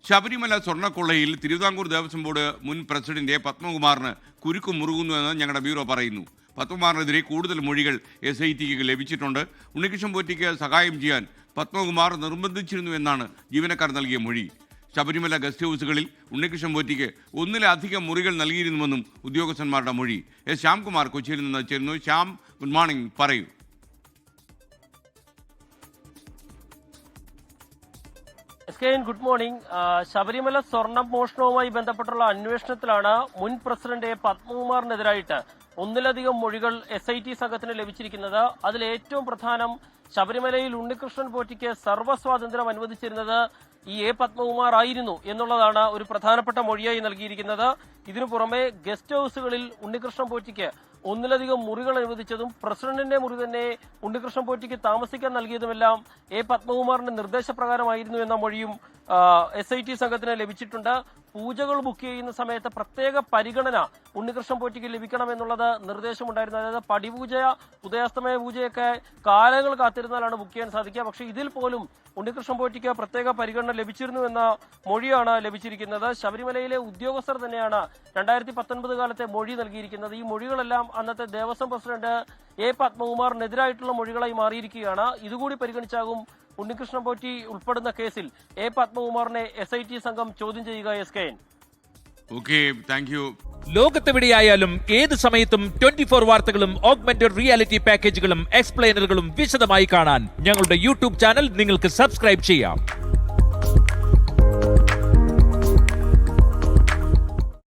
Sabarimala സ്വർണ്ണക്കൊള്ളയിൽ Thiruvithamkoor Devaswom board മുൻ president പത്മകുമാറിന് കുരുക്ക് മുറുകുന്നുവെന്ന് ഞങ്ങളുടെ ബ്യൂറോ പറയുന്നു. പത്മകുമാറിനെതിരെ കൂടുതൽ മൊഴികൾ SITക്ക് ലഭിച്ചിട്ടുണ്ട്. ഉണ്ണികൃഷ്ണൻ പോറ്റിക്ക് സഹായം ചെയ്യാൻ പത്മകുമാർ നിർബന്ധിച്ചിരുന്നു എന്നാണ് ജീവനക്കാർ നൽകിയ മൊഴി. ശബരിമല ഗസ്റ്റ് ഹൗസുകളിൽ ഉണ്ണികൃഷ്ണൻ പോറ്റിക്ക് ഒന്നിലധികം മുറികൾ നൽകിയിരുന്നുവെന്നും ഉദ്യോഗസ്ഥന്മാരുടെ മൊഴി. ശ്യാംകുമാർ കൊച്ചിയിൽ നിന്ന് ചേരുന്നു. ശ്യാം, ഗുഡ് മോർണിംഗ്, പറയൂ. Good morning. ശബരിമല സ്വർണ്ണ മോഷണവുമായി ബന്ധപ്പെട്ടുള്ള അന്വേഷണത്തിലാണ് മുൻ പ്രസിഡന്റ് പത്മകുമാറിനെതിരായിട്ട് ഒന്നിലധികം മൊഴികൾ SIT സംഘത്തിന് ലഭിച്ചിരിക്കുന്നത്. അതിൽ ഏറ്റവും പ്രധാനം ശബരിമലയിൽ ഉണ്ണികൃഷ്ണൻ പോറ്റിക്ക് സർവ്വസ്വാതന്ത്ര്യം അനുവദിച്ചിരുന്നത് ഈ പത്മകുമാർ ആയിരുന്നു എന്നുള്ളതാണ് ഒരു പ്രധാനപ്പെട്ട മൊഴിയായി നൽകിയിരിക്കുന്നത്. ഇതിനു പുറമെ ഗസ്റ്റ് ഹൌസുകളിൽ ഉണ്ണികൃഷ്ണൻ പോറ്റിക്ക് ഒന്നിലധികം മുറികൾ അനുവദിച്ചതും പ്രസിഡന്റിന്റെ മുറി തന്നെ ഉണ്ണികൃഷ്ണൻ പോറ്റിക്ക് താമസിക്കാൻ നൽകിയതുമെല്ലാം പത്മകുമാറിന്റെ നിർദ്ദേശപ്രകാരമായിരുന്നു എന്ന മൊഴിയും SIT സംഘത്തിന് ലഭിച്ചിട്ടുണ്ട്. പൂജകൾ ബുക്ക് ചെയ്യുന്ന സമയത്ത് പ്രത്യേക പരിഗണന ഉണ്ണികൃഷ്ണൻ പോറ്റിക്ക് ലഭിക്കണമെന്നുള്ളത് നിർദ്ദേശമുണ്ടായിരുന്നു. അതായത് പടിപൂജ, ഉദയാസ്തമയ പൂജയൊക്കെ കാലങ്ങൾ കാത്തിരുന്നാലാണ് ബുക്ക് ചെയ്യാൻ സാധിക്കുക. പക്ഷേ ഇതിൽ പോലും ഉണ്ണികൃഷ്ണൻ പോറ്റിക്ക് പ്രത്യേക പരിഗണന ലഭിച്ചിരുന്നു എന്ന മൊഴിയാണ് ലഭിച്ചിരിക്കുന്നത്. ശബരിമലയിലെ ഉദ്യോഗസ്ഥർ തന്നെയാണ് 2019 കാലത്തെ മൊഴി നൽകിയിരിക്കുന്നത്. ഈ മൊഴികളെല്ലാം അന്നത്തെ ദേവസ്വം പ്രസിഡന്റ് പത്മകുമാറിനെതിരായിട്ടുള്ള മൊഴികളായി മാറിയിരിക്കുകയാണ്. ഇതുകൂടി പരിഗണിച്ചാകും ഉണ്ണികൃഷ്ണൻ പോറ്റി ഉൾപ്പെടുന്ന കേസിൽ പത്മകുമാറിനെ SIT സംഘം ചോദ്യം ചെയ്യുക. ലോകത്തെവിടെയായാലും ഏത് സമയത്തും 24 വാർത്തകളും ഓഗ്മെന്റഡ് റിയാലിറ്റി പാക്കേജുകളും എക്സ്പ്ലെയിനറുകളും വിശദമായി കാണാൻ ഞങ്ങളുടെ YouTube ചാനൽ നിങ്ങൾക്ക് സബ്സ്ക്രൈബ് ചെയ്യാം.